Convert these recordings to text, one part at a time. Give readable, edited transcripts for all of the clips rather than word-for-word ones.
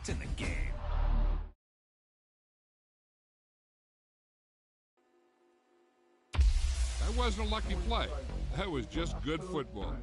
It's in the game. That wasn't a lucky play. That was just good football.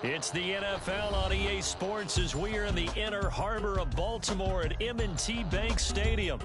It's the NFL on EA Sports as we are in the inner harbor of Baltimore at M&T Bank Stadium.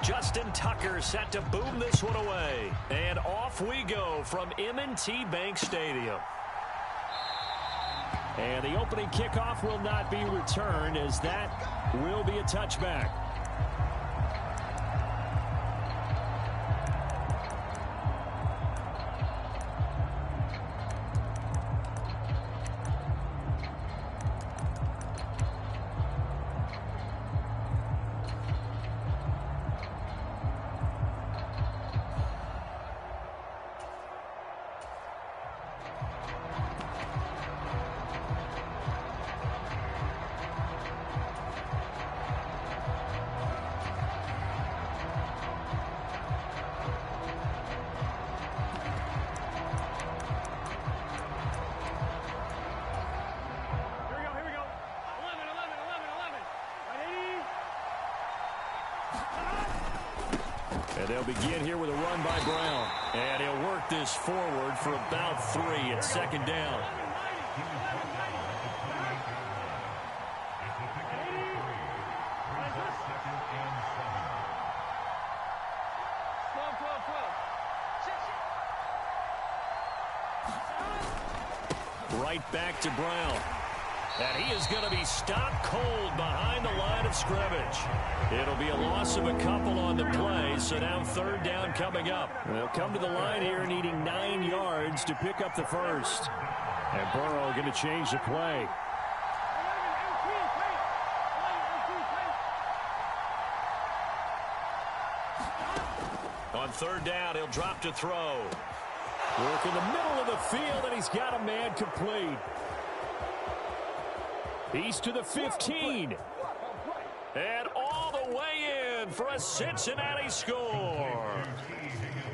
Justin Tucker set to boom this one away. And off we go from M&T Bank Stadium. And the opening kickoff will not be returned, as that will be a touchback. And they'll begin here with a run by Brown. And he'll work this forward for about 3 at second down. Right back to Brown. And he is going to be stopped cold behind the line of scrimmage. It'll be a loss of a couple on the play, so now third down coming up. They'll come to the line here needing 9 yards to pick up the first. And Burrow going to change the play. On third down, he'll drop to throw. Work in the middle of the field, and he's got a man complete. He's to the 15. And all the way in for a Cincinnati score.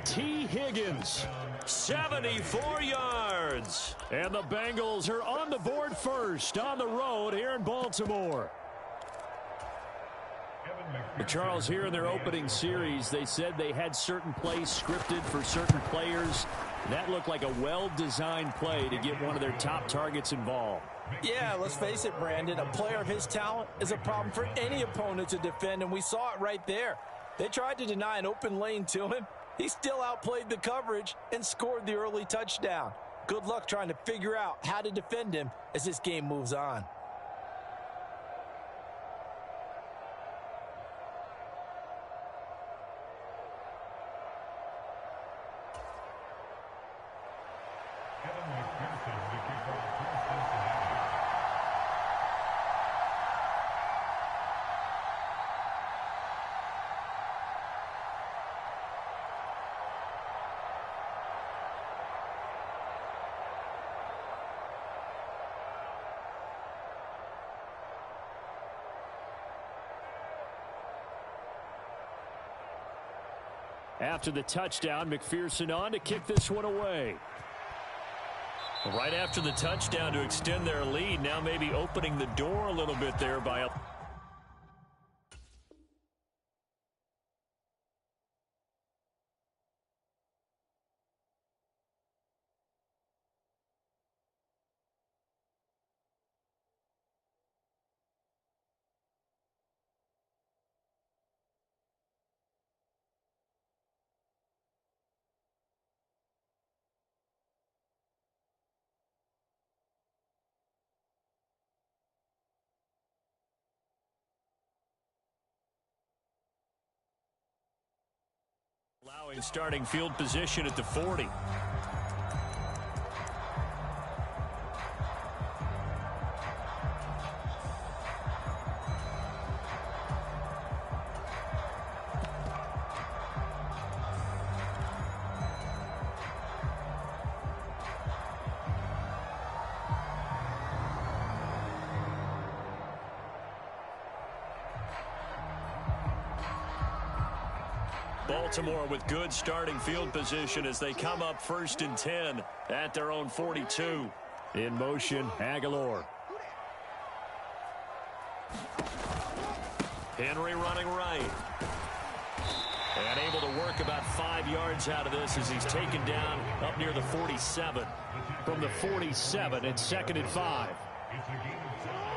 T. Higgins, 74 yards. And the Bengals are on the board first on the road here in Baltimore. Charles, here in their opening series, they said they had certain plays scripted for certain players. That looked like a well-designed play to get one of their top targets involved. Yeah, let's face it, Brandon. A player of his talent is a problem for any opponent to defend, and we saw it right there. They tried to deny an open lane to him. He still outplayed the coverage and scored the early touchdown. Good luck trying to figure out how to defend him as this game moves on. After the touchdown, McPherson on to kick this one away. Right after the touchdown to extend their lead, now maybe opening the door a little bit there by a... allowing starting field position at the 40. Baltimore with good starting field position as they come up 1st and 10 at their own 42. In motion, Aguilar. Henry running right. And able to work about 5 yards out of this as he's taken down up near the 47. From the 47, it's 2nd and 5.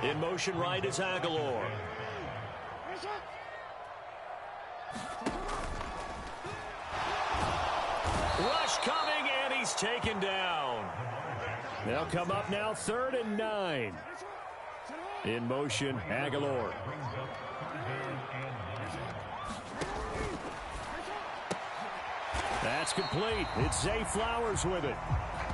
In motion right is Aguilar. Rush coming, and he's taken down. They'll come up now 3rd and 9. In motion, Aguilar. That's complete. It's Zay Flowers with it.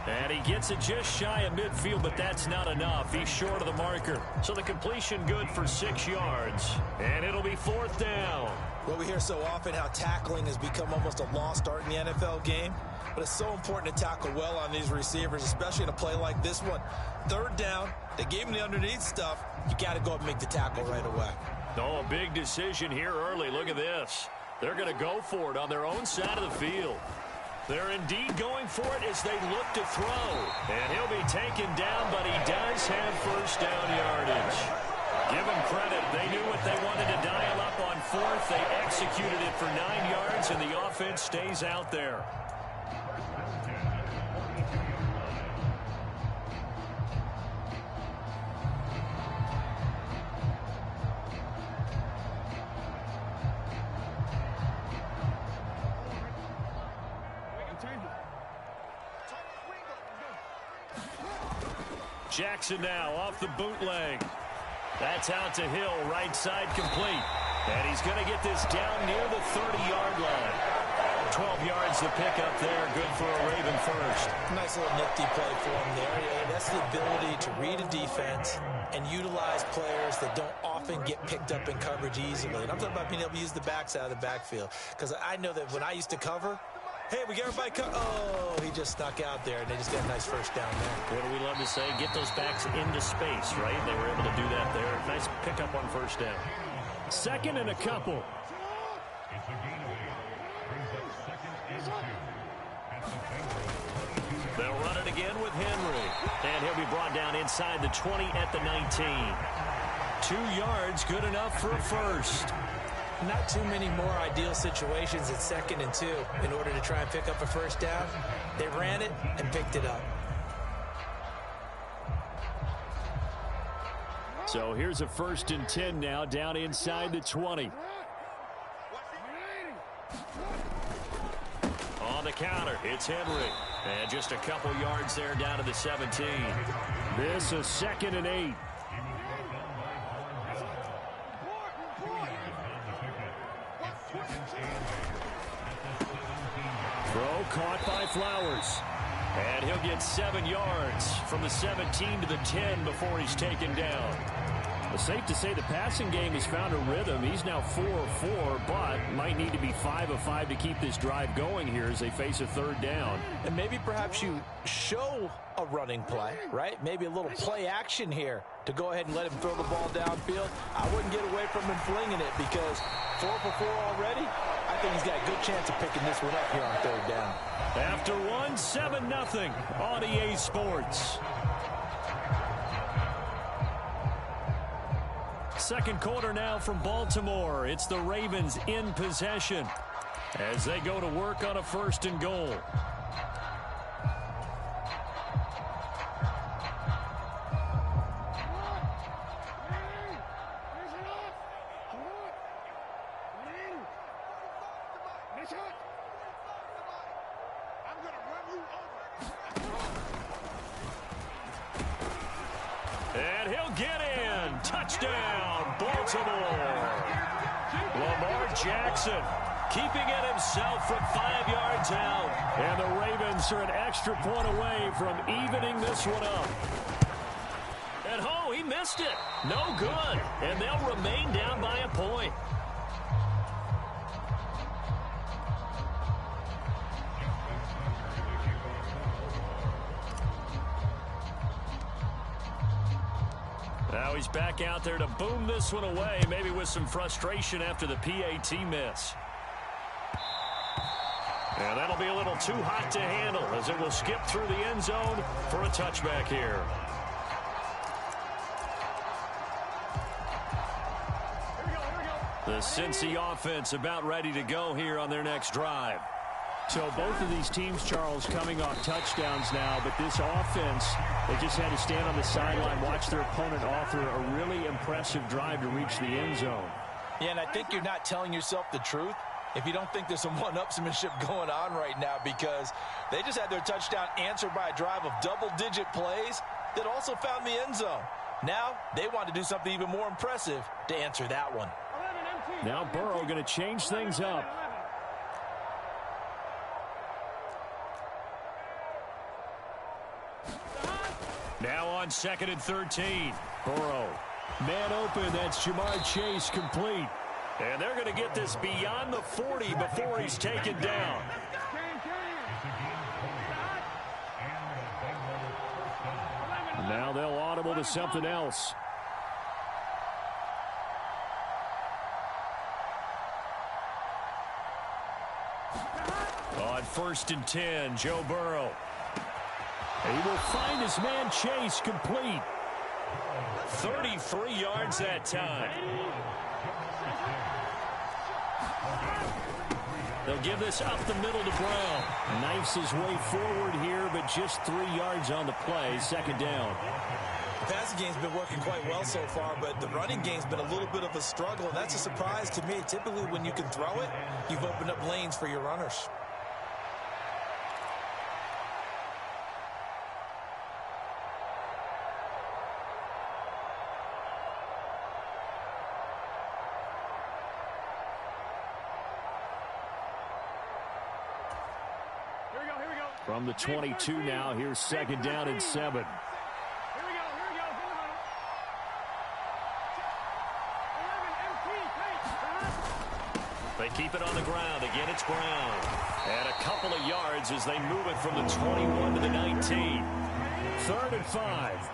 And he gets it just shy of midfield, but that's not enough. He's short of the marker. So the completion good for 6 yards. And it'll be 4th down. Well, we hear so often how tackling has become almost a lost art in the NFL game. But it's so important to tackle well on these receivers, especially in a play like this one. 3rd down, they gave him the underneath stuff. You got to go up and make the tackle right away. Oh, a big decision here early. Look at this. They're going to go for it on their own side of the field. They're indeed going for it as they look to throw. And he'll be taken down, but he does have 1st down yardage. Give them credit. They knew what they wanted to dial up on 4th. They executed it for 9 yards, and the offense stays out there. Jackson now off the bootleg. That's out to Hill, right side complete. And he's going to get this down near the 30-yard line. 12 yards to pick up there. Good for a Raven first. Nice little nifty play for him there. Yeah, that's the ability to read a defense and utilize players that don't often get picked up in coverage easily. And I'm talking about being able to use the backs out of the backfield. Because I know that when I used to cover, hey, we got everybody cover. Oh, he just snuck out there, and they just got a nice 1st down there. What do we love to say? Get those backs into space, right? They were able to do that there. Nice pickup on 1st down. 2nd and a couple. They'll run it again with Henry. And he'll be brought down inside the 20 at the 19. 2 yards, good enough for a first. Not too many more ideal situations at 2nd and 2 in order to try and pick up a 1st down. They ran it and picked it up. So here's a 1st and 10 now down inside the 20. on the counter. It's Henry. And just a couple yards there down to the 17. This is 2nd and 8. Throw caught by Flowers. And he'll get 7 yards from the 17 to the 10 before he's taken down. It's safe to say the passing game has found a rhythm. He's now 4 of 4, but might need to be 5 of 5 to keep this drive going here as they face a 3rd down. And maybe perhaps you show a running play, right? Maybe a little play action here to go ahead and let him throw the ball downfield. I wouldn't get away from him flinging it because 4 for 4 already. I think he's got a good chance of picking this one up here on 3rd down. After 7-0 on EA Sports. Second quarter now from Baltimore. It's the Ravens in possession as they go to work on a 1st and goal. And he'll get in. Touchdown, Baltimore. Lamar Jackson keeping it himself from 5 yards out. And the Ravens are an extra point away from evening this one up. And he missed it. No good. And they'll remain down by a point. Now he's back out there to boom this one away, maybe with some frustration after the PAT miss. And that'll be a little too hot to handle as it will skip through the end zone for a touchback here. The Cincy offense about ready to go here on their next drive. So both of these teams, Charles, coming off touchdowns now, but this offense, they just had to stand on the sideline, watch their opponent offer a really impressive drive to reach the end zone. Yeah, and I think you're not telling yourself the truth if you don't think there's some one-upsmanship going on right now, because they just had their touchdown answered by a drive of double-digit plays that also found the end zone. Now they want to do something even more impressive to answer that one. Now Burrow going to change things up. Now on 2nd and 13. Burrow. Man open. That's Jamar Chase complete. And they're going to get this beyond the 40 before he's taken down. Now they'll audible to something else. On 1st and 10, Joe Burrow. He will find his man Chase complete. 33 yards that time. They'll give this up the middle to Brown. Knifes his way forward here, but just 3 yards on the play. 2nd down. The passing game's been working quite well so far, but the running game's been a little bit of a struggle, and that's a surprise to me. Typically, when you can throw it, you've opened up lanes for your runners. From the 22 now, here's 2nd down and 7. They keep it on the ground. Again, it's Brown. And a couple of yards as they move it from the 21 to the 19. 3rd and 5.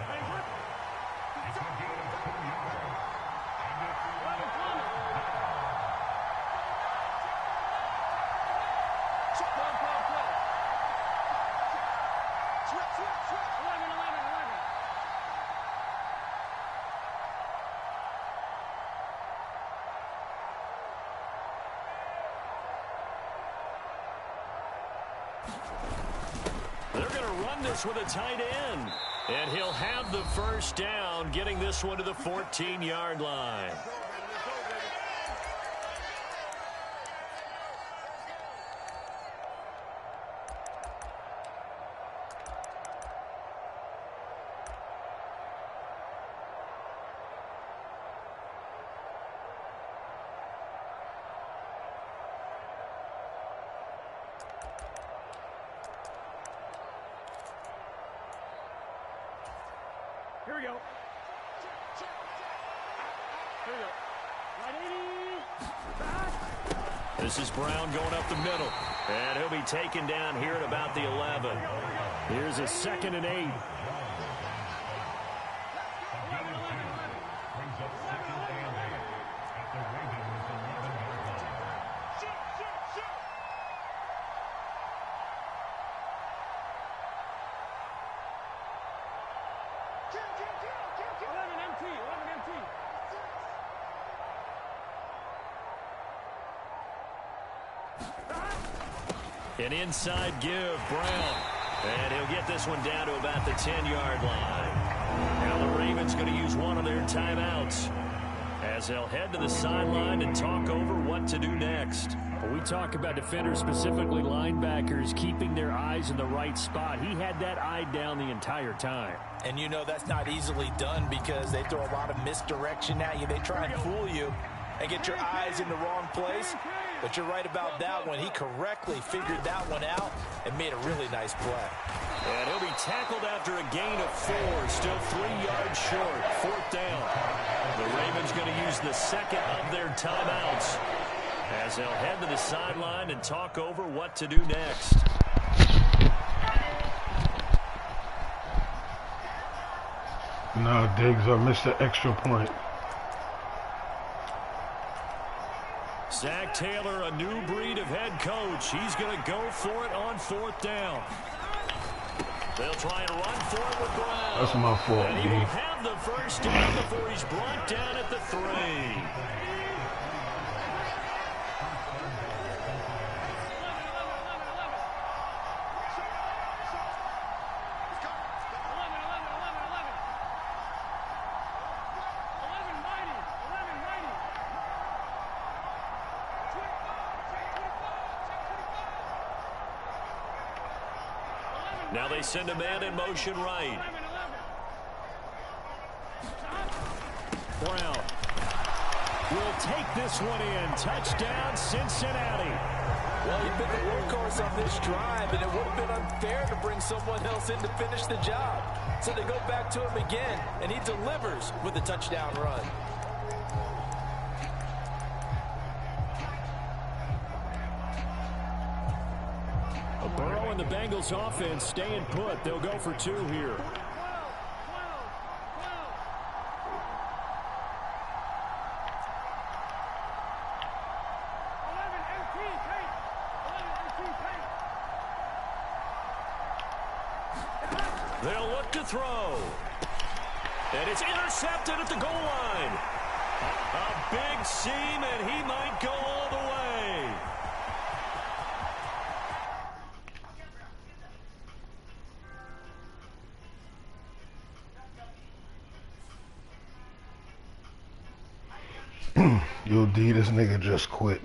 They're going to run this with a tight end. And he'll have the 1st down, getting this one to the 14-yard line. Here we go. Here we go. This is Brown going up the middle. And he'll be taken down here at about the 11. Here's a 2nd and 8. An inside give, Brown. And he'll get this one down to about the 10-yard line. Now the Ravens going to use one of their timeouts as they'll head to the sideline and talk over what to do next. When we talk about defenders, specifically linebackers, keeping their eyes in the right spot, he had that eye down the entire time. And you know that's not easily done because they throw a lot of misdirection at you. They try and fool you and get your eyes in the wrong place. But you're right about that one. He correctly figured that one out and made a really nice play. And he'll be tackled after a gain of 4, still 3 yards short. 4th down. The Ravens going to use the 2nd of their timeouts as they'll head to the sideline and talk over what to do next. No, Diggs, I missed the extra point. Zach Taylor, a new breed of head coach. He's going to go for it on 4th down. They'll try and run for it with Brown. That's my fault, and he will have the 1st down before he's brought down at the 3. Now they send a man in motion right. Brown will take this one in. Touchdown, Cincinnati. Well, he's been the workhorse on this drive, and it would have been unfair to bring someone else in to finish the job. So they go back to him again, and he delivers with a touchdown run. Burrow and the Bengals offense staying put. They'll go for 2 here. They'll look to throw. And it's intercepted at the goal line. A big seam, and he might go all the way. Yo, D, this nigga just quit.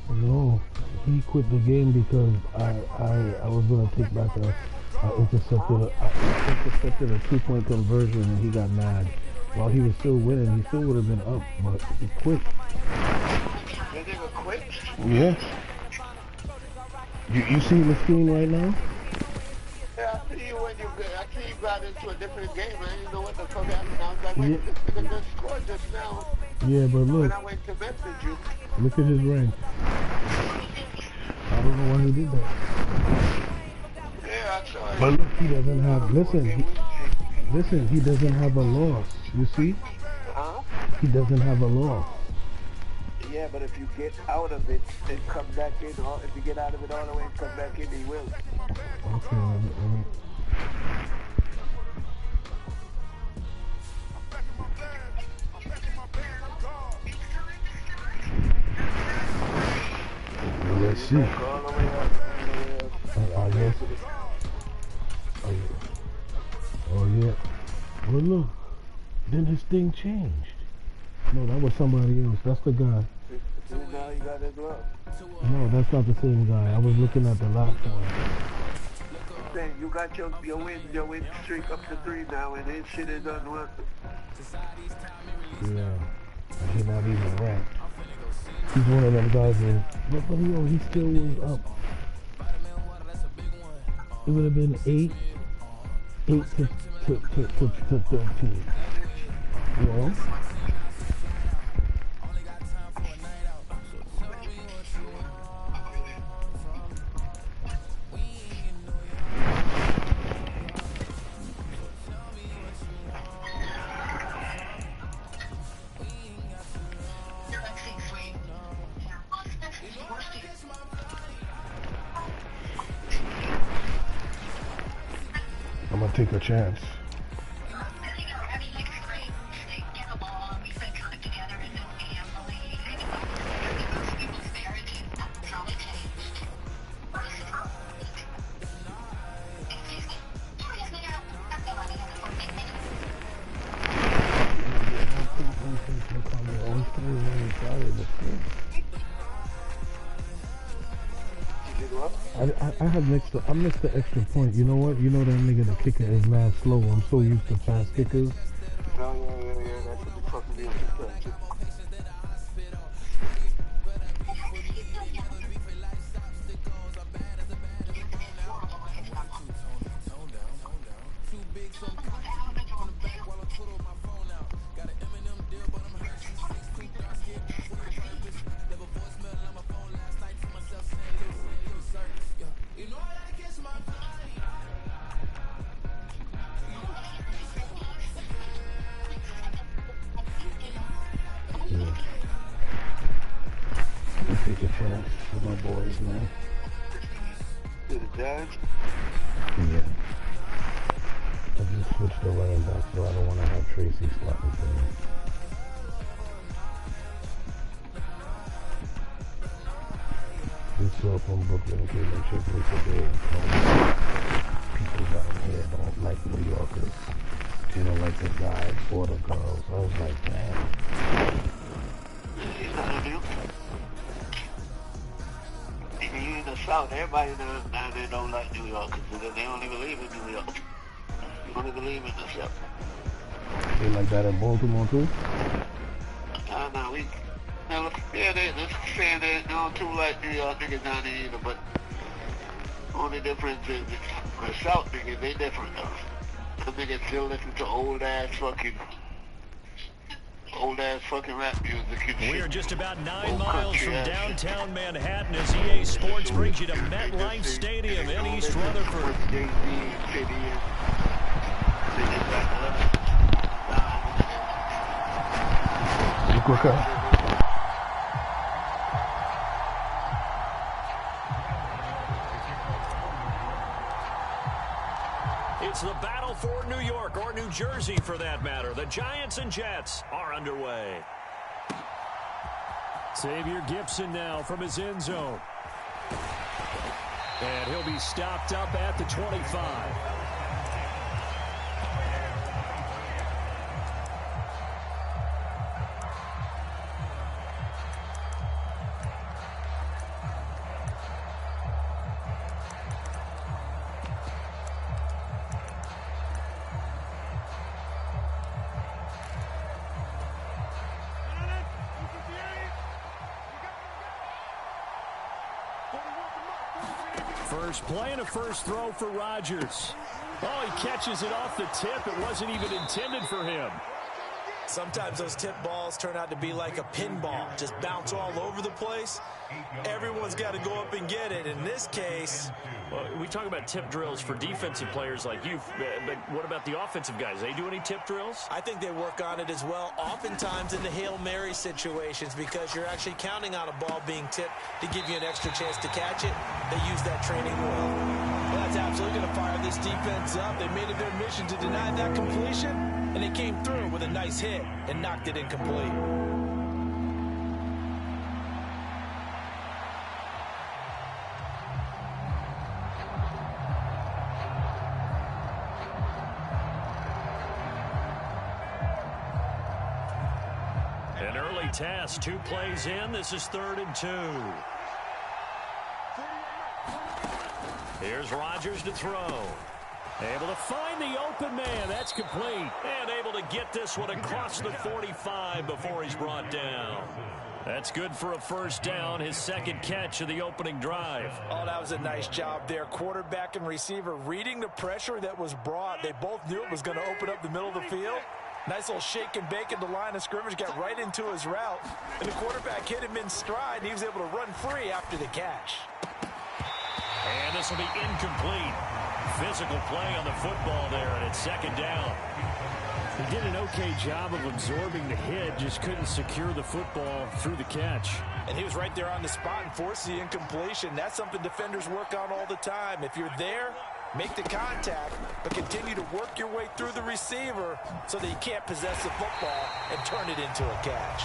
No, he quit the game because I was gonna take back I intercepted a 2-point conversion and he got mad. While he was still winning, he still would have been up, but he quit. Your nigga quit? Yeah. You see the screen right now? Yeah, I see you when you got into a different game. I didn't know what the fuck happened. I was like, wait, this nigga just scored just now. Yeah, but look. When I went to message you. Look at his rank. I don't know why he did that. Yeah, I saw it. But look, he doesn't have, listen, he doesn't have a loss. You see? Huh? He doesn't have a loss. Yeah, but if you get out of it and come back in, or if you get out of it all the way and come back in, he will. Okay, let me. Let's see. Oh yeah. Well look, then his thing changed. No, that was somebody else. That's the guy. Now you got his glove. No, that's not the same guy. I was looking at the last one. Saying you got your win streak up to 3 now, and his shit is done what? Yeah, he's not even ranked. He's one of them guys but he still was up. It would have been 8 to 13. You know? I'm gonna take a chance. I missed the extra point. You know what? You know that nigga, the kicker is mad slow. I'm so used to fast kickers. Yeah. That should be fucking me up. Take a chance with my boys, man. To the Giants? Yeah. I just switched the running back, so I don't want to have Tracy slotting for me. This girl from Brooklyn came and checked me today and told me people down here don't like New Yorkers. You know, like the guys or the girls. I was like, man. You in the South, everybody down there don't like New York because they only believe in New York. You only believe in the South. They like that in Baltimore too? They're saying they don't too like New York niggas down there either, but only difference is the South niggas, they different though. Them niggas still listen to old ass fucking rap music. We are just about 9 miles from downtown Manhattan as EA Sports brings you to MetLife Stadium in East Rutherford. It's the battle for New York, or New Jersey for that matter. The Giants and Jets are underway. Xavier Gibson now from his end zone. And he'll be stopped up at the 25. First play and a first throw for Rodgers. Oh, he catches it off the tip. It wasn't even intended for him. Sometimes those tip balls turn out to be like a pinball, just bounce all over the place. Everyone's got to go up and get it. In this case, well, we talk about tip drills for defensive players like you, but what about the offensive guys? They do any tip drills? I think they work on it as well, oftentimes in the Hail Mary situations, because you're actually counting on a ball being tipped to give you an extra chance to catch it. They use that training well. Well, that's absolutely going to fire this defense up. They made it their mission to deny that completion, and they came through with a nice hit and knocked it incomplete. An early task, 2 plays in. This is 3rd and 2. Here's Rodgers to throw. Able to find the open man. That's complete. And able to get this one across the 45 before he's brought down. That's good for a first down, his second catch of the opening drive. Oh, that was a nice job there. Quarterback and receiver reading the pressure that was brought. They both knew it was going to open up the middle of the field. Nice little shake and bake at the line of scrimmage, got right into his route. And the quarterback hit him in stride, and he was able to run free after the catch. And this will be incomplete. Physical play on the football there, and it's second down. He did an okay job of absorbing the hit, just couldn't secure the football through the catch. And he was right there on the spot and forced the incompletion. That's something defenders work on all the time. If you're there, make the contact, but continue to work your way through the receiver so that you can't possess the football and turn it into a catch.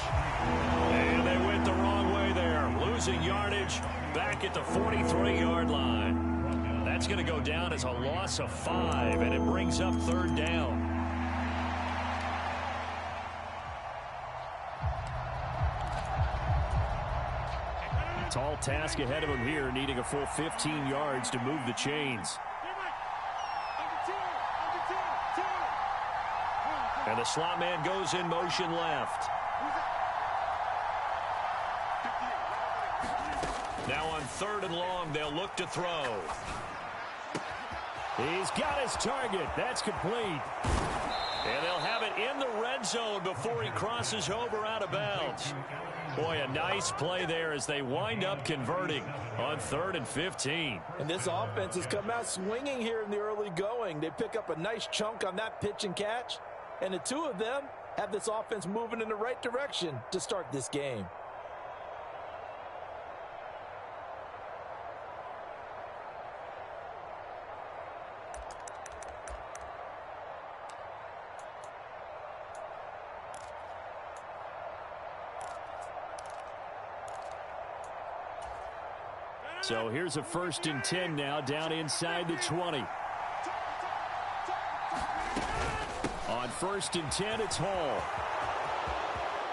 And they went the wrong way there, losing yardage back at the 43-yard line. That's going to go down as a loss of 5, and it brings up 3rd down. Tall task ahead of him here, needing a full 15 yards to move the chains. And the slot man goes in motion left. Now on 3rd and long, they'll look to throw. He's got his target. That's complete. And they'll have it in the red zone before he crosses over out of bounds. Boy, a nice play there as they wind up converting on 3rd and 15. And this offense has come out swinging here in the early going. They pick up a nice chunk on that pitch and catch. And the two of them have this offense moving in the right direction to start this game. So here's a 1st and 10 now, down inside the 20. On 1st and 10, it's Hall.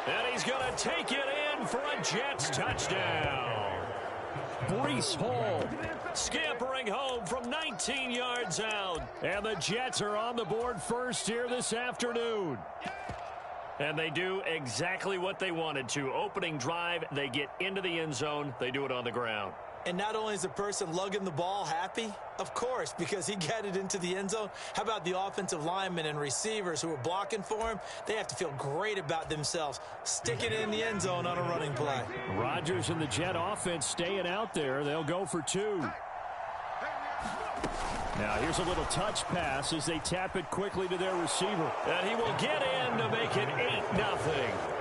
And he's going to take it in for a Jets touchdown. Breece Hall scampering home from 19 yards out. And the Jets are on the board first here this afternoon. And they do exactly what they wanted to. Opening drive, they get into the end zone. They do it on the ground. And not only is the person lugging the ball happy, of course, because he got it into the end zone. How about the offensive linemen and receivers who are blocking for him? They have to feel great about themselves. Stick it in the end zone on a running play. Rodgers and the Jet offense staying out there. They'll go for 2. Now here's a little touch pass as they tap it quickly to their receiver. And he will get in to make it 8-0.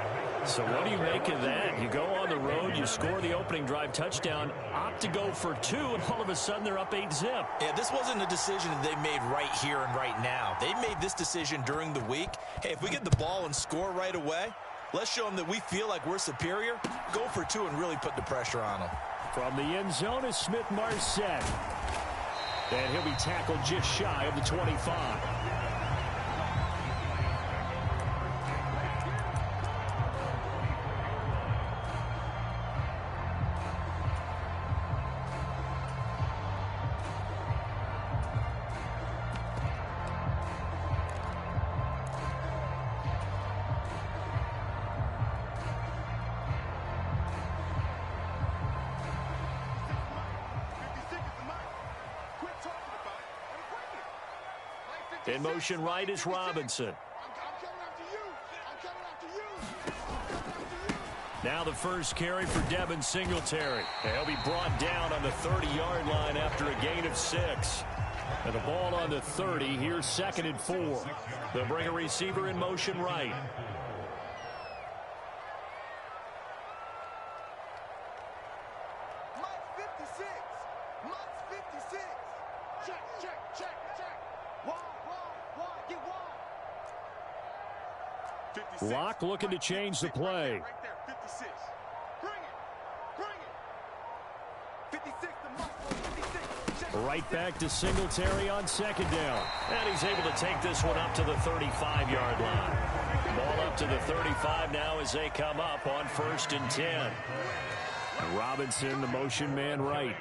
So what do you make of that? You go on the road, you score the opening drive touchdown, opt to go for 2, and all of a sudden they're up 8-zip. Yeah, this wasn't a decision that they made right here and right now. They made this decision during the week. Hey, if we get the ball and score right away, let's show them that we feel like we're superior. Go for 2 and really put the pressure on them. From the end zone is Smith-Marset. And he'll be tackled just shy of the 25. In motion right is Robinson. Now the first carry for Devin Singletary. He'll be brought down on the 30-yard line after a gain of 6. And the ball on the 30. Here's 2nd and 4. They'll bring a receiver in motion right. Locke looking to change the play. Right back to Singletary on 2nd down. And he's able to take this one up to the 35-yard line. Ball up to the 35 now as they come up on 1st and 10. And Robinson, the motion man right.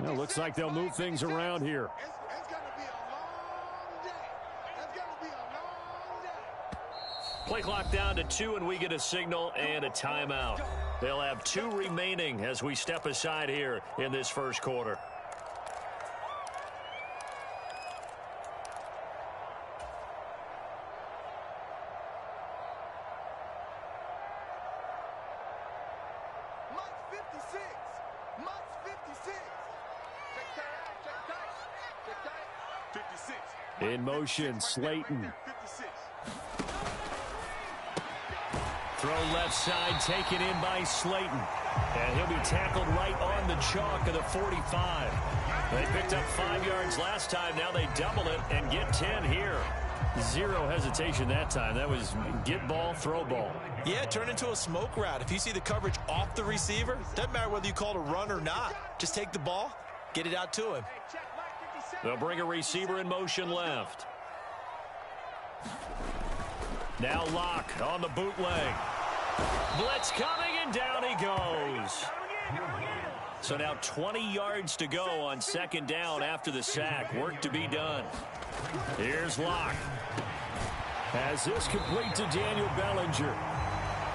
Well, looks like they'll move things around here. It's going to be a long day. It's going to be a long day. Play clock down to 2, and we get a signal and a timeout. They'll have 2 remaining as we step aside here in this first quarter. In motion, Slayton. Throw left side, taken in by Slayton. And he'll be tackled right on the chalk of the 45. They picked up 5 yards last time. Now they double it and get 10 here. 0 hesitation that time. That was get ball, throw ball. Yeah, turn into a smoke route. If you see the coverage off the receiver, doesn't matter whether you call it a run or not. Just take the ball, get it out to him. They'll bring a receiver in motion left. Now Locke on the bootleg. Blitz coming, and down he goes. So now 20 yards to go on 2nd down after the sack. Work to be done. Here's Locke. Has this complete to Daniel Bellinger.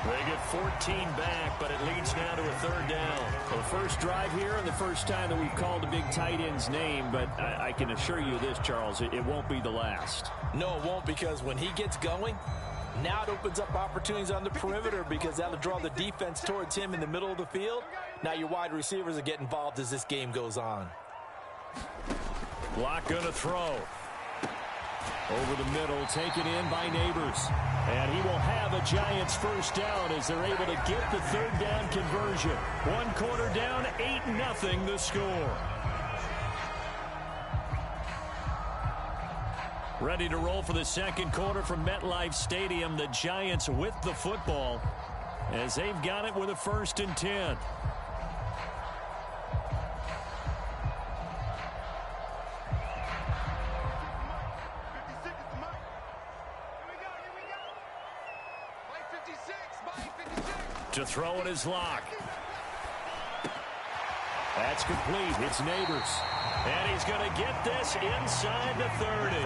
They get 14 back, but it leads now to a 3rd down. The first drive here and the first time that we've called a big tight end's name, but I can assure you this, Charles, it won't be the last. No, it won't, because when he gets going, now it opens up opportunities on the perimeter because that'll draw the defense towards him in the middle of the field. Now your wide receivers will get involved as this game goes on. Locke going to throw. Over the middle, taken in by Neighbors. And he will have a Giants first down as they're able to get the 3rd down conversion. 1 quarter down, 8-0 the score. Ready to roll for the 2nd quarter from MetLife Stadium. The Giants with the football as they've got it with a 1st and 10. To throw it is Locke. That's complete. It's Neighbors. And he's going to get this inside the 30.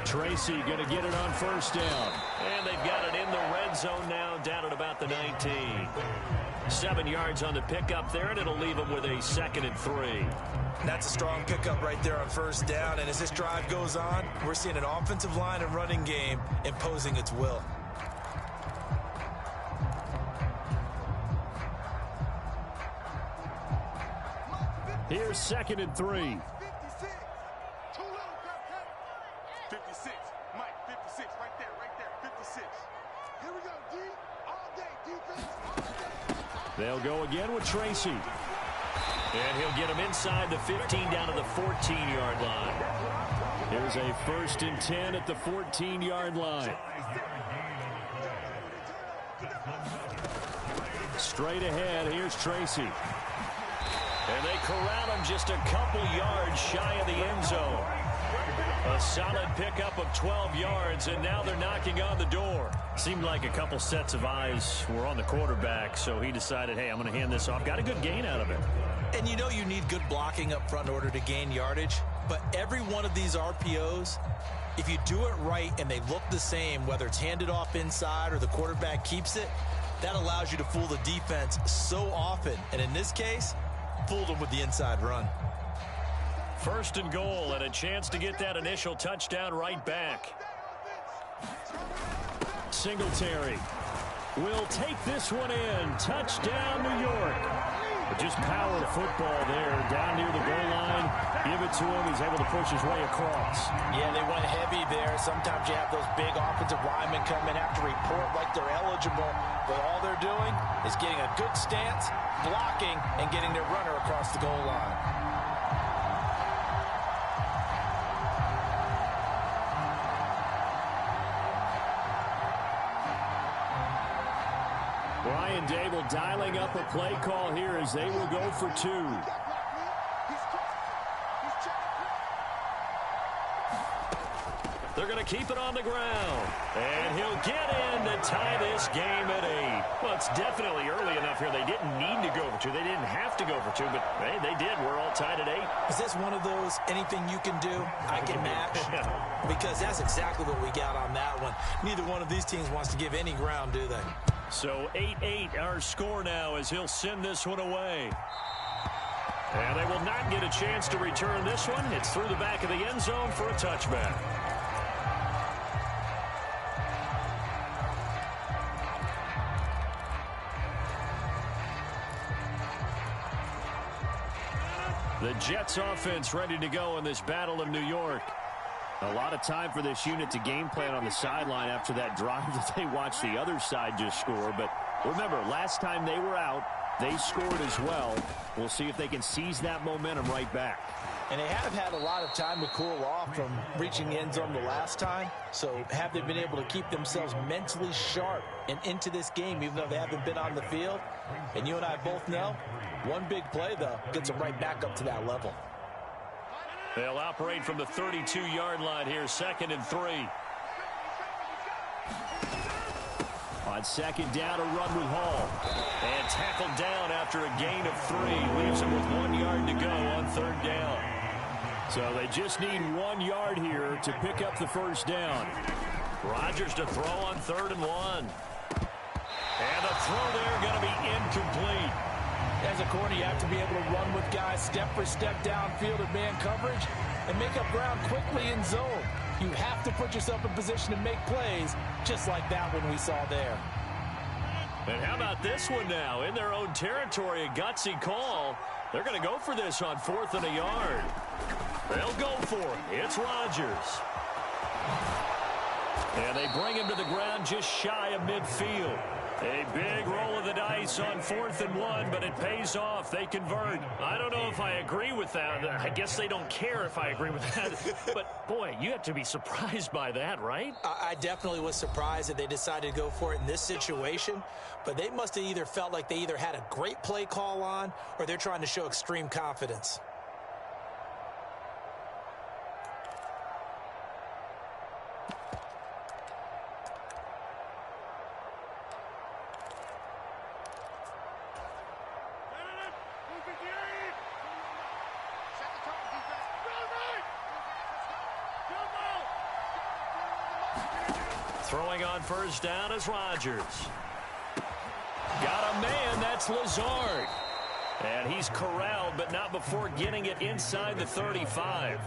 Tracy going to get it on 1st down. And they've got it in the red zone now, down at about the 19. 7 yards on the pickup there, and it'll leave them with a 2nd and 3. That's a strong pickup right there on 1st down. And as this drive goes on, we're seeing an offensive line and running game imposing its will. Here's 2nd and 3. 56. Mike, 56. Right there. 56. Here we go, D. All day, defense. All day. They'll go again with Tracy. And he'll get him inside the 15 down to the 14-yard line. Here's a 1st and 10 at the 14-yard line. Straight ahead, here's Tracy. And they corral him just a couple yards shy of the end zone. A solid pickup of 12 yards, and now they're knocking on the door. Seemed like a couple sets of eyes were on the quarterback, so he decided, hey, I'm going to hand this off. Got a good gain out of it. And you know you need good blocking up front in order to gain yardage, but every one of these RPOs, if you do it right and they look the same, whether it's handed off inside or the quarterback keeps it, that allows you to fool the defense so often. And in this case, fooled them with the inside run. First and goal, and a chance to get that initial touchdown right back. Singletary will take this one in. Touchdown, New York. But just power football there down near the goal line. Give it to him. He's able to push his way across. Yeah, they went heavy there. Sometimes you have those big offensive linemen come in after report like they're eligible, but all they're doing is getting a good stance, blocking, and getting their runner across the goal line. Brian Dable dialing up a play call here as they will go for two. They're going to keep it on the ground. And he'll get in to tie this game at 8. Well, it's definitely early enough here. They didn't need to go for two. They didn't have to go for two, but hey, they did. We're all tied at 8. Is this one of those anything you can do, I can match? Because that's exactly what we got on that one. Neither one of these teams wants to give any ground, do they? So 8-8 our score now as he'll send this one away. And they will not get a chance to return this one. It's through the back of the end zone for a touchback. The Jets offense ready to go in this battle of New York. A lot of time for this unit to game plan on the sideline after that drive that they watched the other side just score. But remember, last time they were out, they scored as well. We'll see if they can seize that momentum right back. And they have had a lot of time to cool off from reaching the end zone the last time. So have they been able to keep themselves mentally sharp and into this game, even though they haven't been on the field? And you and I both know, one big play, though, gets them right back up to that level. They'll operate from the 32-yard line here, 2nd and 3. On second down, a run with Hall. And tackled down after a gain of 3. Leaves him with 1 yard to go on 3rd down. So they just need 1 yard here to pick up the first down. Rodgers to throw on 3rd and 1. And the throw there going to be incomplete. As a corner, you have to be able to run with guys step for step downfield in man coverage and make up ground quickly in zone. You have to put yourself in position to make plays, just like that one we saw there. And how about this one now? In their own territory, a gutsy call. They're going to go for this on 4th and a yard. They'll go for it. It's Rodgers. And they bring him to the ground just shy of midfield. A big roll of the dice on 4th and 1, but it pays off. They convert. I don't know if I agree with that. I guess they don't care if I agree with that. But, boy, you have to be surprised by that, right? I definitely was surprised that they decided to go for it in this situation. But they must have either felt like they either had a great play call on or they're trying to show extreme confidence. Throwing on first down is Rodgers. Got a man, that's Lazard. And he's corralled, but not before getting it inside the 35.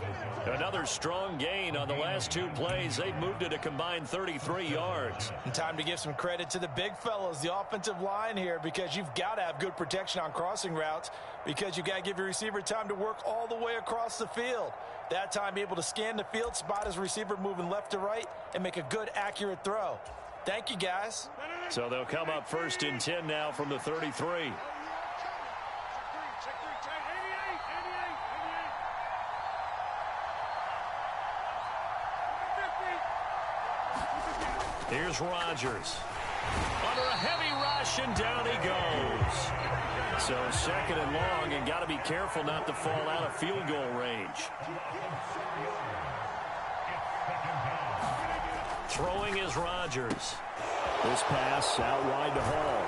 Another strong gain on the last 2 plays. They've moved it a combined 33 yards. And time to give some credit to the big fellas, the offensive line here, because you've got to have good protection on crossing routes, because you've got to give your receiver time to work all the way across the field. That time, be able to scan the field, spot his receiver moving left to right, and make a good, accurate throw. Thank you, guys. So they'll come up 1st and 10 now from the 33. Here's Rodgers. Under a heavy rush, and down he goes. So 2nd and long, and got to be careful not to fall out of field goal range. Throwing is Rodgers. This pass out wide to Hall.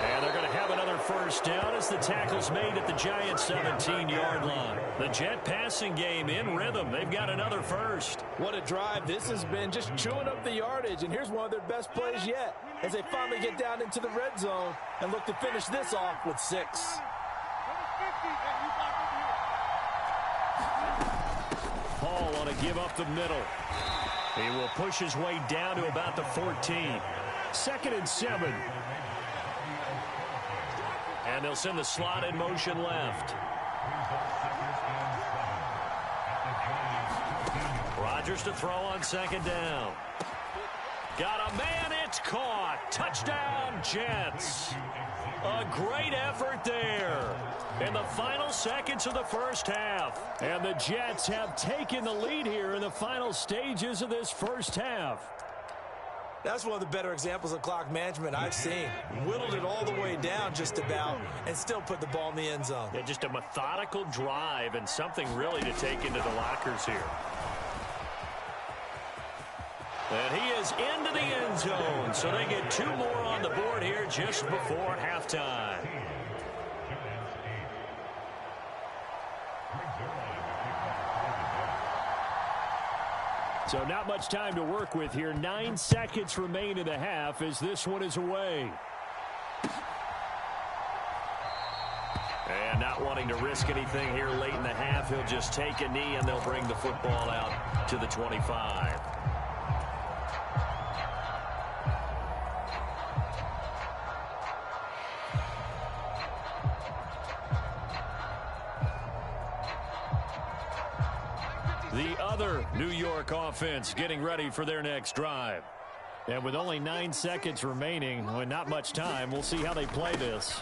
And they're going to have another first down as the tackle's made at the Giants' 17-yard line. The Jet passing game in rhythm. They've got another first. What a drive this has been, just chewing up the yardage. And here's one of their best plays yet as they finally get down into the red zone and look to finish this off with 6. Hall on a give up the middle. He will push his way down to about the 14. 2nd and 7. And they'll send the slot in motion left. Rodgers to throw on 2nd down. Got a man, it's caught. Touchdown, Jets. A great effort there in the final seconds of the first half. And the Jets have taken the lead here in the final stages of this first half. That's one of the better examples of clock management I've seen. Whittled it all the way down just about and still put the ball in the end zone. Yeah, just a methodical drive and something really to take into the lockers here. And he is into the end zone, so they get 2 more on the board here just before halftime. So not much time to work with here. 9 seconds remain in the half as this one is away. And not wanting to risk anything here late in the half, he'll just take a knee and they'll bring the football out to the 25. The other New York offense getting ready for their next drive. And with only 9 seconds remaining, with not much time, we'll see how they play this.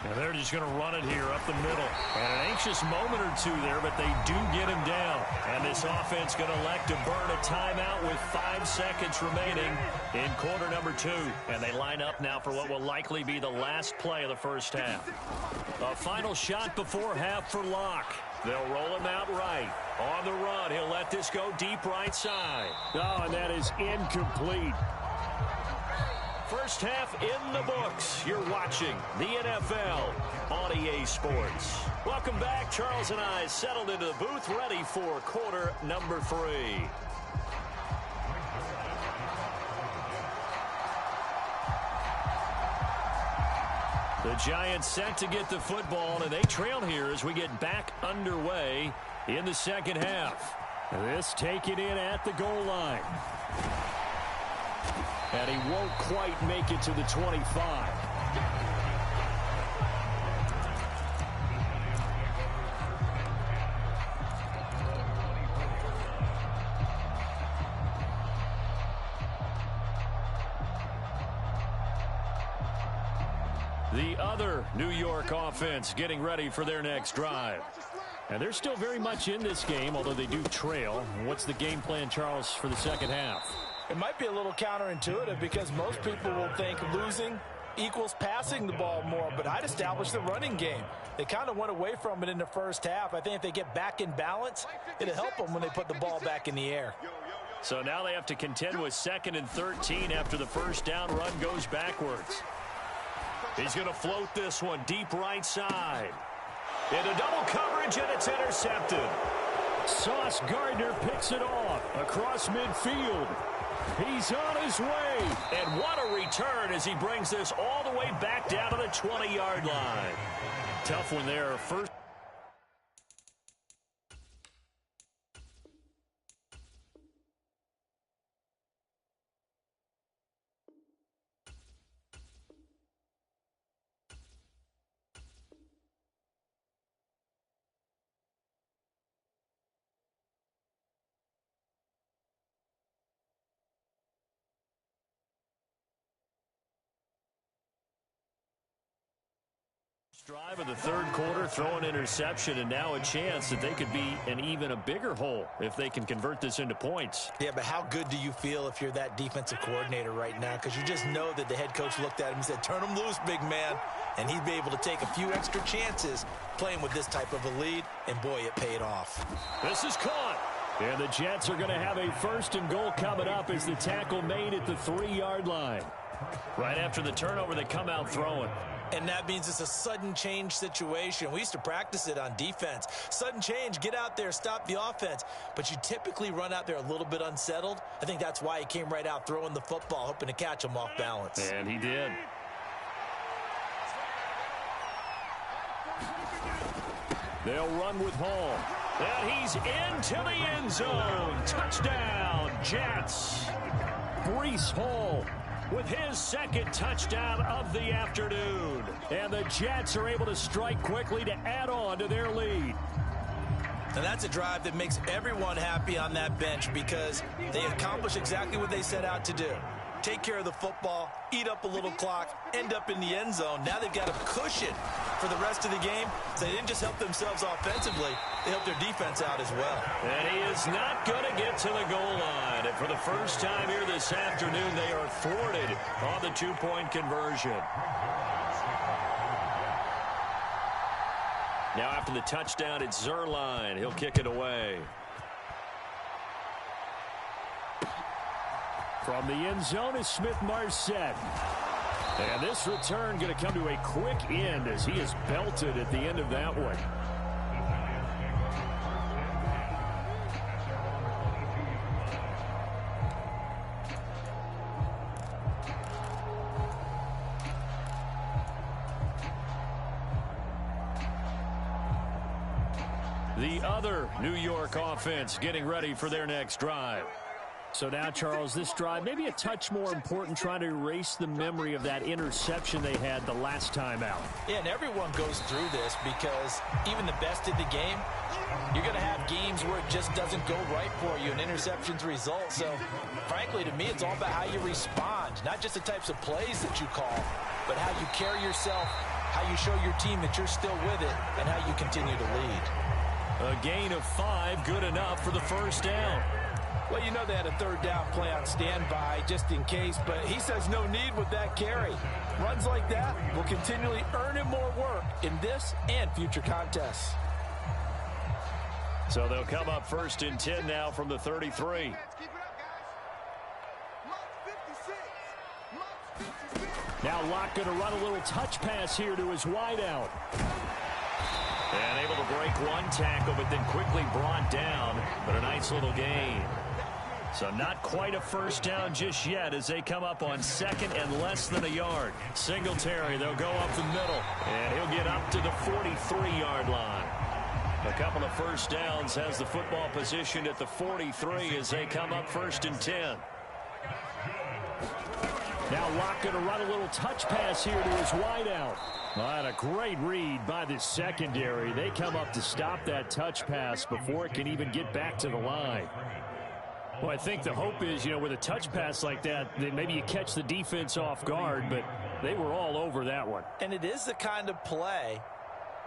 And they're just going to run it here up the middle. And an anxious moment or two there, but they do get him down. And this offense going to elect to burn a timeout with 5 seconds remaining in quarter number 2. And they line up now for what will likely be the last play of the first half. A final shot before half for Locke. They'll roll him out right. On the run, he'll let this go deep right side. Oh, and that is incomplete. First half in the books. You're watching the NFL on EA Sports. Welcome back. Charles and I settled into the booth, ready for quarter number 3. The Giants set to get the football, and they trail here as we get back underway in the second half. This taken in at the goal line. And he won't quite make it to the 25. The other New York offense getting ready for their next drive. And they're still very much in this game, although they do trail. What's the game plan, Charles, for the second half? It might be a little counterintuitive because most people will think losing equals passing the ball more, but I'd establish the running game. They kind of went away from it in the first half. I think if they get back in balance, it'll help them when they put the ball back in the air. So now they have to contend with 2nd and 13 after the first down run goes backwards. He's going to float this one deep right side. Into double coverage, and it's intercepted. Sauce Gardner picks it off across midfield. He's on his way. And what a return as he brings this all the way back down to the 20-yard line. Tough one there. First. Drive of the third quarter, throw an interception, and now a chance that they could be in even a bigger hole if they can convert this into points. Yeah, but how good do you feel if you're that defensive coordinator right now? Because you just know that the head coach looked at him and said, turn him loose, big man. And he'd be able to take a few extra chances playing with this type of a lead, and boy, it paid off. This is caught. And the Jets are going to have a 1st and goal coming up as the tackle made at the 3-yard line. Right after the turnover, they come out throwing. And that means it's a sudden change situation. We used to practice it on defense. Sudden change, get out there, stop the offense. But you typically run out there a little bit unsettled. I think that's why he came right out throwing the football, hoping to catch him off balance. And he did. They'll run with Hall. And he's into the end zone. Touchdown, Jets. Breece Hall with his 2nd touchdown of the afternoon. And the Jets are able to strike quickly to add on to their lead. And that's a drive that makes everyone happy on that bench because they accomplish exactly what they set out to do. Take care of the football, eat up a little clock, end up in the end zone. Now they've got a cushion for the rest of the game. So they didn't just help themselves offensively, they helped their defense out as well. And he is not going to get to the goal line. And for the first time here this afternoon, they are thwarted on the 2-point conversion. Now after the touchdown, it's Zerline. He'll kick it away. From the end zone is Smith-Marset. And this return going to come to a quick end as he is belted at the end of that one. The other New York offense getting ready for their next drive. So now, Charles, this drive maybe a touch more important, trying to erase the memory of that interception they had the last time out. Yeah, and everyone goes through this because even the best in the game, you're going to have games where it just doesn't go right for you, and interceptions result. So, frankly, to me, it's all about how you respond, not just the types of plays that you call, but how you carry yourself, how you show your team that you're still with it, and how you continue to lead. A gain of 5, good enough for the first down. Well, you know they had a 3rd down play on standby just in case, but he says no need with that carry. Runs like that will continually earn him more work in this and future contests. So they'll come up 1st and 10 now from the 33. Now Locke going to run a little touch pass here to his wideout. And able to break one tackle, but then quickly brought down. But a nice little gain. So not quite a first down just yet as they come up on 2nd and less than a yard. Singletary, they'll go up the middle. And he'll get up to the 43-yard line. A couple of first downs, has the football positioned at the 43 as they come up 1st and 10. Now Locke going to run a little touch pass here to his wideout. Well, a great read by the secondary. They come up to stop that touch pass before it can even get back to the line. Well, I think the hope is, with a touch pass like that, that maybe you catch the defense off guard, but they were all over that one. And it is the kind of play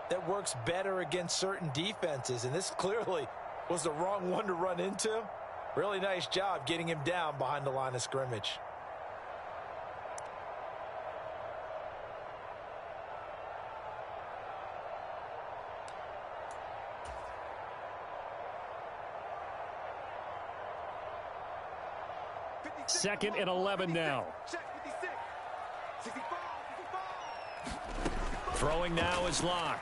that works better against certain defenses, and this clearly was the wrong one to run into. Really nice job getting him down behind the line of scrimmage. Second and 11 now. Throwing now is Locke.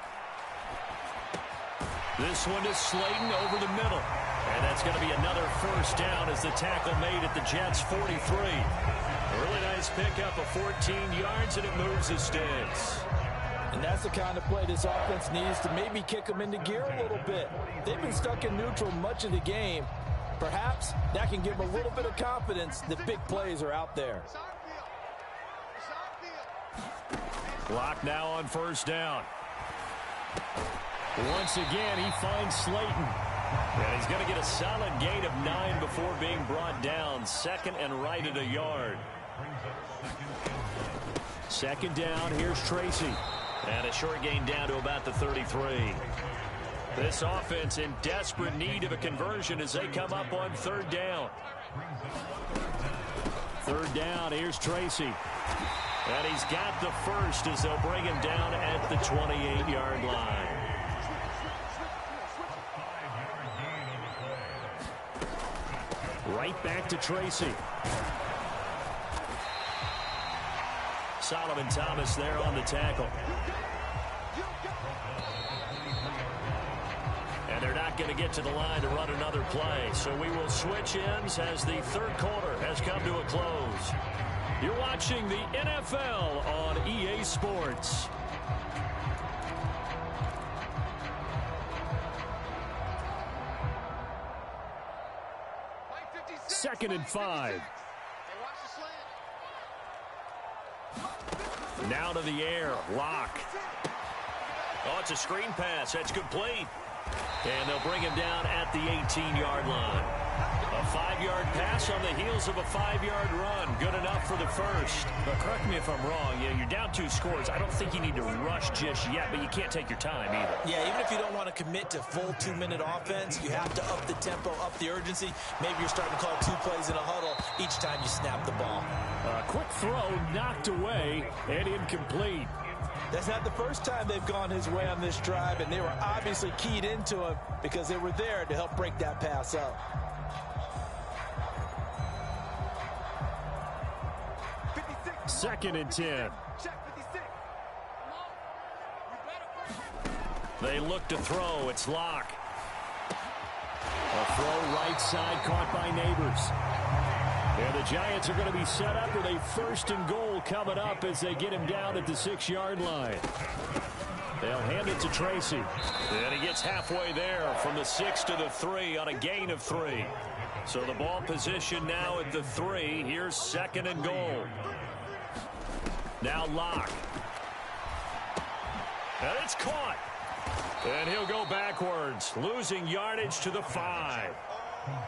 This one is Slayton over the middle. And that's going to be another first down as the tackle made at the Jets' 43. A really nice pickup of 14 yards, and it moves the sticks. And that's the kind of play this offense needs to maybe kick them into gear a little bit. They've been stuck in neutral much of the game. Perhaps that can give them a little bit of confidence that big plays are out there. Locke now on first down. Once again, he finds Slayton. And he's going to get a solid gain of 9 before being brought down. 2nd and right at a yard. 2nd down, here's Tracy. And a short gain down to about the 33. This offense in desperate need of a conversion as they come up on 3rd down. 3rd down, here's Tracy. And he's got the first as they'll bring him down at the 28-yard line. back to Tracy. Solomon Thomas there on the tackle. And they're not going to get to the line to run another play. So we will switch ends as the third quarter has come to a close. You're watching the NFL on EA Sports. Second and 5. Now to the air. Lock. Oh, it's a screen pass. That's complete. And they'll bring him down at the 18-yard line. A 5-yard pass on the heels of a 5-yard run. Good enough for the first. But correct me if I'm wrong. You're down 2 scores. I don't think you need to rush just yet, but you can't take your time either. Yeah, even if you don't want to commit to full 2-minute offense, you have to up the tempo, up the urgency. Maybe you're starting to call 2 plays in a huddle each time you snap the ball. A quick throw knocked away and incomplete. That's not the first time they've gone his way on this drive, and they were obviously keyed into him because they were there to help break that pass up. Second and 10. They look to throw. It's Lock. A throw right side caught by Neighbors. And the Giants are going to be set up with a 1st and goal coming up as they get him down at the 6-yard line. They'll hand it to Tracy. And he gets halfway there from the 6 to the 3 on a gain of 3. So the ball position now at the 3. Here's 2nd and goal. Now Lock. And it's caught. And he'll go backwards, losing yardage to the 5.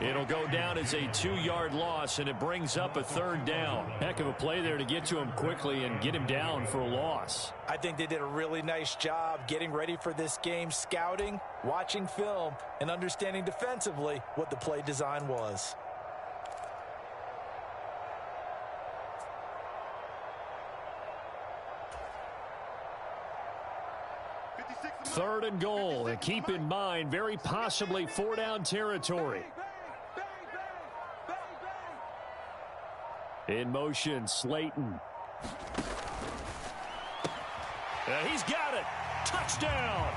It'll go down as a 2-yard loss, and it brings up a 3rd down. Heck of a play there to get to him quickly and get him down for a loss. I think they did a really nice job getting ready for this game, scouting, watching film, and understanding defensively what the play design was. Third and goal, and keep in mind, very possibly 4-down territory. In motion, Slayton. He's got it. Touchdown.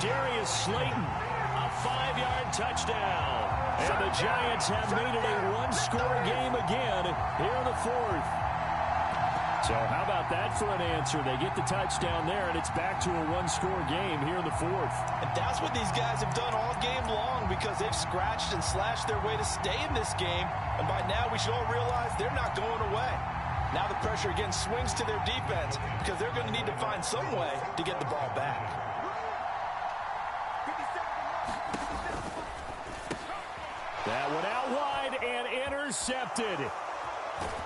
Darius Slayton, a 5-yard touchdown. And the Giants have made it a 1-score game again here in the 4th. So how about that for an answer? They get the touchdown there, and it's back to a 1-score game here in the 4th. And that's what these guys have done all game long because they've scratched and slashed their way to stay in this game. And by now, we should all realize they're not going away. Now the pressure again swings to their defense because they're going to need to find some way to get the ball back. That one out wide and intercepted.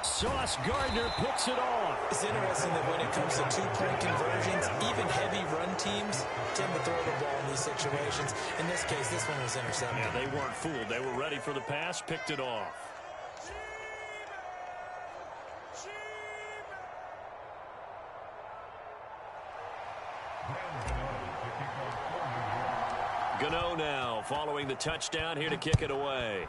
Sauce Gardner picks it off. It's interesting that when it comes to 2-point conversions, even heavy run teams tend to throw the ball in these situations. In this case, this one was intercepted. Yeah, they weren't fooled. They were ready for the pass, picked it off. Gano now following the touchdown here to kick it away.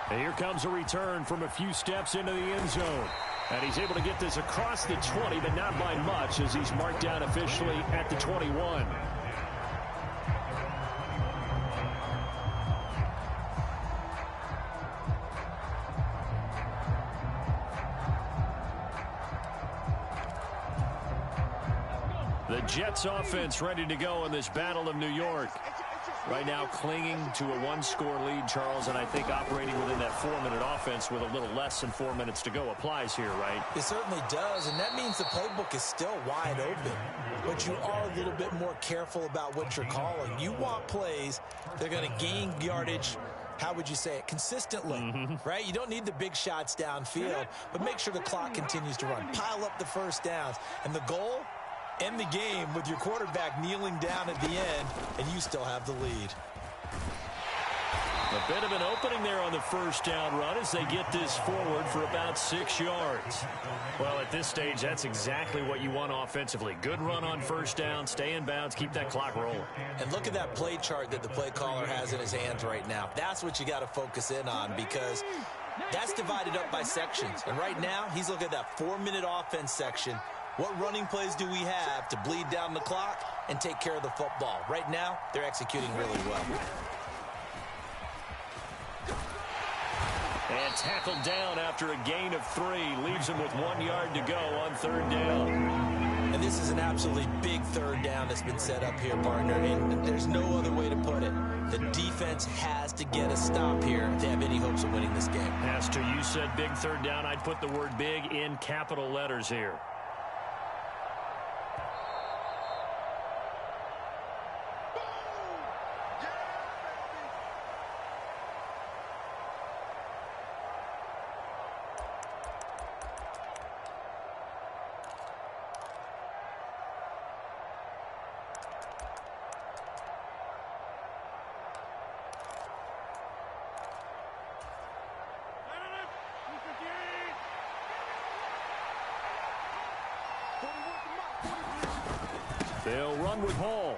And here comes a return from a few steps into the end zone. And he's able to get this across the 20, but not by much as he's marked down officially at the 21. The Jets offense ready to go in this Battle of New York. Right now clinging to a 1-score lead, Charles, and I think operating within that 4-minute offense with a little less than 4 minutes to go applies here, right? It certainly does, and that means the playbook is still wide open. But you are a little bit more careful about what you're calling. You want plays that are going to gain yardage, how would you say it, consistently, right? You don't need the big shots downfield, but make sure the clock continues to run. Pile up the first downs, and the goal, end the game with your quarterback kneeling down at the end, and you still have the lead. The Bit of an opening there on the first down run as they get this forward for about 6 yards. Well, at this stage, that's exactly what you want offensively. Good run on first down, stay in bounds, keep that clock rolling. And look at that play chart that the play caller has in his hands right now. That's what you got to focus in on, because that's divided up by sections. And right now, he's looking at that 4-minute offense section. What running plays do we have to bleed down the clock and take care of the football? Right now, they're executing really well. And tackled down after a gain of 3. Leaves him with 1 yard to go on third down. And this is an absolutely big third down that's been set up here, partner. And there's no other way to put it. The defense has to get a stop here to have any hopes of winning this game. Pastor, you said big third down. I'd put the word big in capital letters here. They'll run with Hall.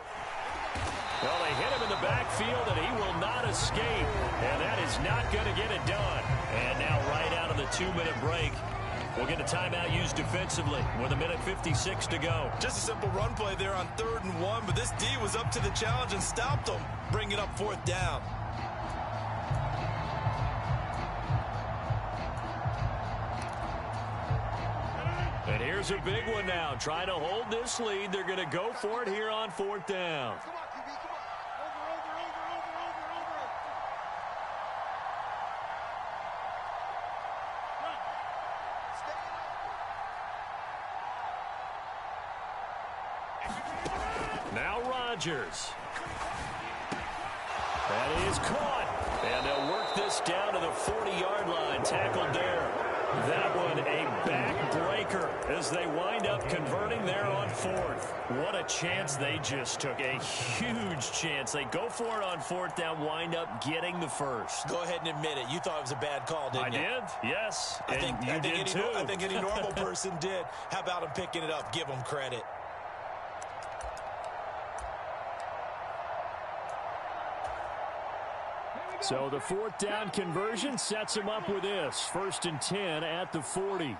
Well, they hit him in the backfield, and he will not escape. And that is not going to get it done. And now right out of the 2-minute break, we'll get a timeout used defensively with 1:56 to go. Just a simple run play there on 3rd and 1, but this D was up to the challenge and stopped them, bringing up 4th down. And here's a big one now. Trying to hold this lead. They're going to go for it here on 4th down. Come on, QB, come on. Over. Run. Stay Now Rodgers. That is caught. And they'll work this down to the 40-yard line. Tackled there. That one a backbreaker as they wind up converting there on 4th. What a chance they just took. A huge chance. They go for it on 4th down, wind up getting the first. Go ahead and admit it. You thought it was a bad call, didn't you? I did, yes. I think any normal too. person did. How about him picking it up? Give him credit. So the 4th down conversion sets him up with this. 1st and 10 at the 40.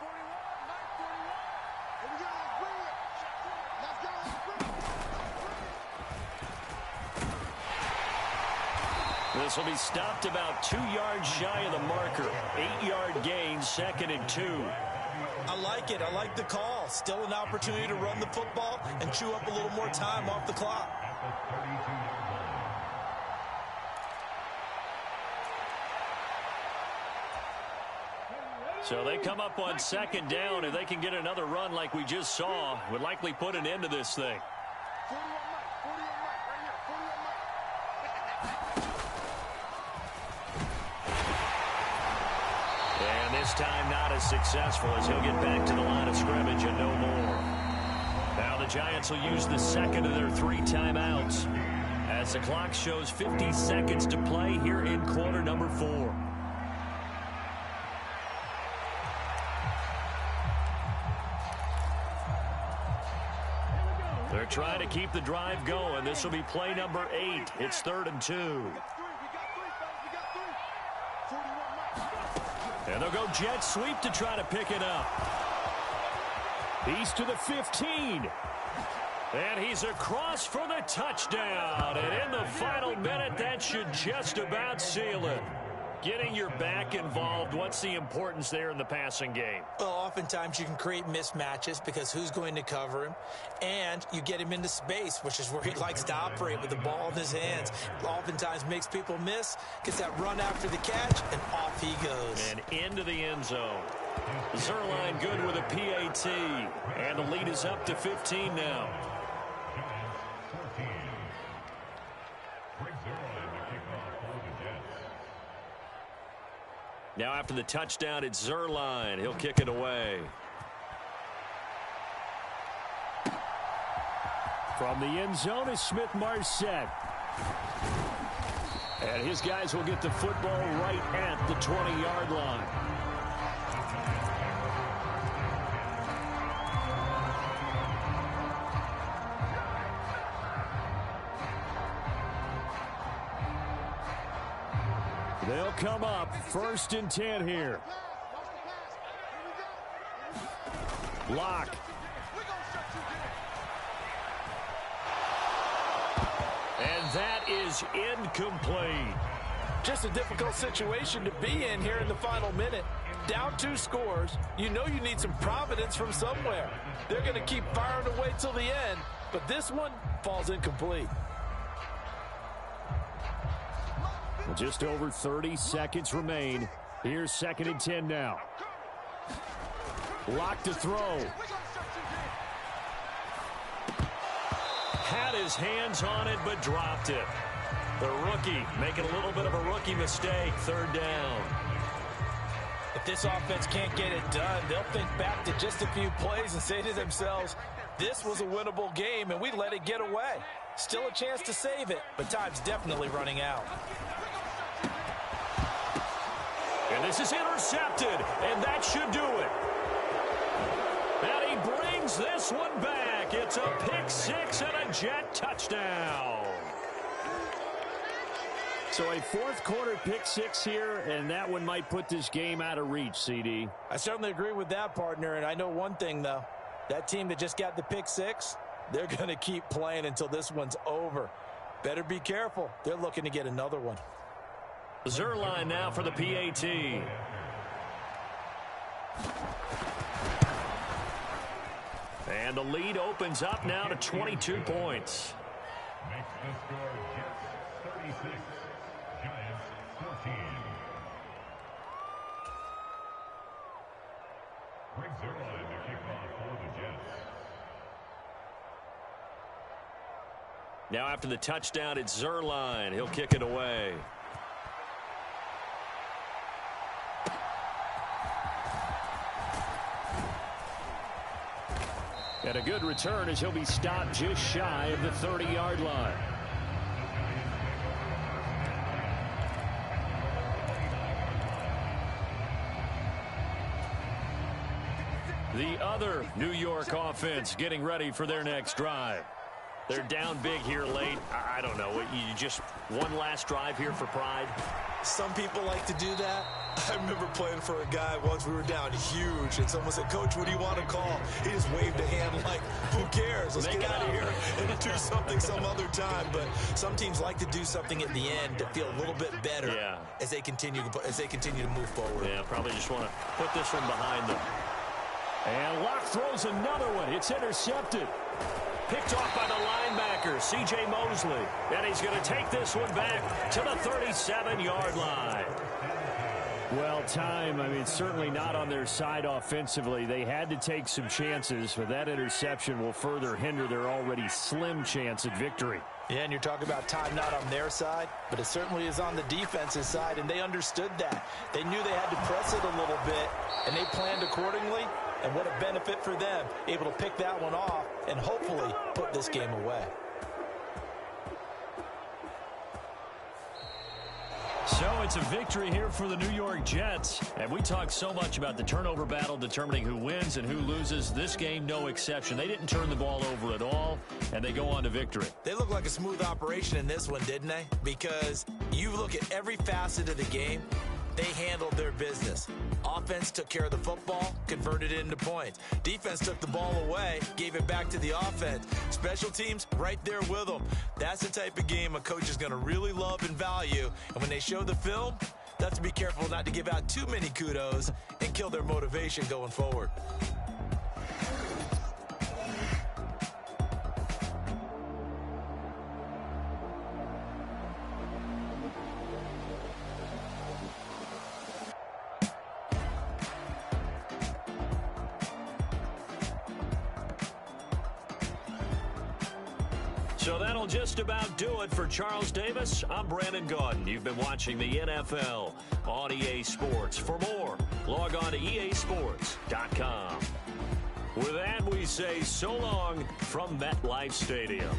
This will be stopped about 2 yards shy of the marker. 8-yard gain, 2nd and 2. I like it. I like the call. Still an opportunity to run the football and chew up a little more time off the clock. So they come up on 2nd down. If they can get another run like we just saw, would likely put an end to this thing. 41 Mike, right here, 41 Mike. And this time not as successful as he'll get back to the line of scrimmage and no more. Now the Giants will use the 2nd of their 3 timeouts as the clock shows 50 seconds to play here in quarter number 4. They're trying to keep the drive going. This will be play number 8. It's 3rd and 2. We got 3, fellas. 41 Mike. And they'll go jet sweep to try to pick it up. He's to the 15. And he's across for the touchdown. And in the final minute, that should just about seal it. Getting your back involved, what's the importance there in the passing game? Well, oftentimes you can create mismatches because who's going to cover him? And you get him into space, which is where he likes to operate with the ball in his hands. Oftentimes makes people miss, gets that run after the catch, and off he goes. And into the end zone. Zerline good with a PAT. And the lead is up to 15 now. Now after the touchdown, it's Zerline. He'll kick it away. From the end zone is Smith-Marset. And his guys will get the football right at the 20-yard line. They'll come up 1st and 10 here. Lock. And that is incomplete. Just a difficult situation to be in here in the final minute. Down 2 scores. You know you need some providence from somewhere. They're going to keep firing away till the end, but this one falls incomplete. Just over 30 seconds remain. Here's 2nd and 10 now. Lock to throw. Had his hands on it, but dropped it. The rookie making a little bit of a rookie mistake. 3rd down. If this offense can't get it done, they'll think back to just a few plays and say to themselves, this was a winnable game, and we let it get away. Still a chance to save it, but time's definitely running out. And this is intercepted, and that should do it. And he brings this one back. It's a pick-6 and a Jet touchdown. So a 4th quarter pick-6 here, and that one might put this game out of reach, CD. I certainly agree with that, partner, and I know one thing, though. That team that just got the pick-6, they're going to keep playing until this one's over. Better be careful. They're looking to get another one. Zuerlein now for the PAT. And the lead opens up now to 22 points. Makes the score Jets 36, Giants 14. Greg Zuerlein to kick off for the Jets. Now after the touchdown, it's Zuerlein. He'll kick it away. And a good return as he'll be stopped just shy of the 30-yard line. The other New York offense getting ready for their next drive. They're down big here late. I don't know. You just one last drive here for pride? Some people like to do that. I remember playing for a guy once. We were down huge, and someone said, Coach, what do you want to call? He just waved a hand like, who cares? Let's get out of here and do something some other time. But some teams like to do something at the end to feel a little bit better as they continue to move forward. Yeah, probably just want to put this one behind them. And Locke throws another one. It's intercepted. Picked off by the linebacker, C.J. Mosley. And he's going to take this one back to the 37-yard line. Well, time, certainly not on their side offensively. They had to take some chances, but that interception will further hinder their already slim chance at victory. Yeah, and you're talking about time not on their side, but it certainly is on the defense's side, and they understood that. They knew they had to press it a little bit, and they planned accordingly. And what a benefit for them, able to pick that one off and hopefully put this game away. So it's a victory here for the New York Jets. And we talked so much about the turnover battle determining who wins and who loses. This game, no exception. They didn't turn the ball over at all, and they go on to victory. They look like a smooth operation in this one, didn't they? Because you look at every facet of the game, they handled their business. Offense took care of the football, converted it into points. Defense took the ball away, gave it back to the offense. Special teams, right there with them. That's the type of game a coach is going to really love and value. And when they show the film, they have to be careful not to give out too many kudos and kill their motivation going forward. So that'll just about do it for Charles Davis. I'm Brandon Gaudin. You've been watching the NFL on EA Sports. For more, log on to easports.com. With that, we say so long from MetLife Stadium.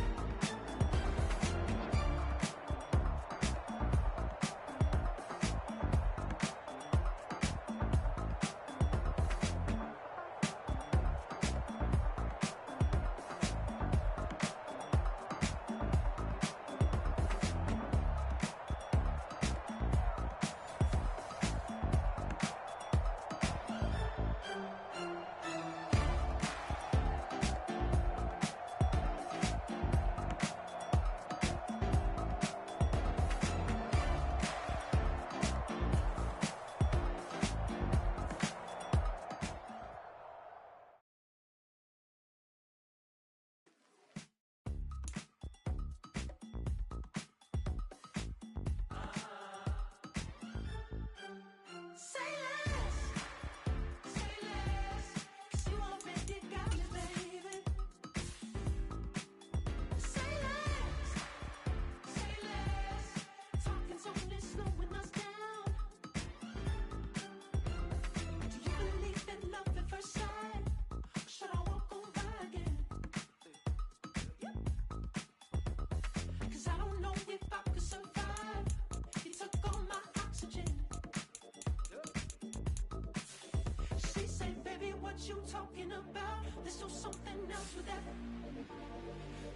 what you talking about. There's still something else with that.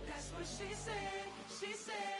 That's what she said. She said.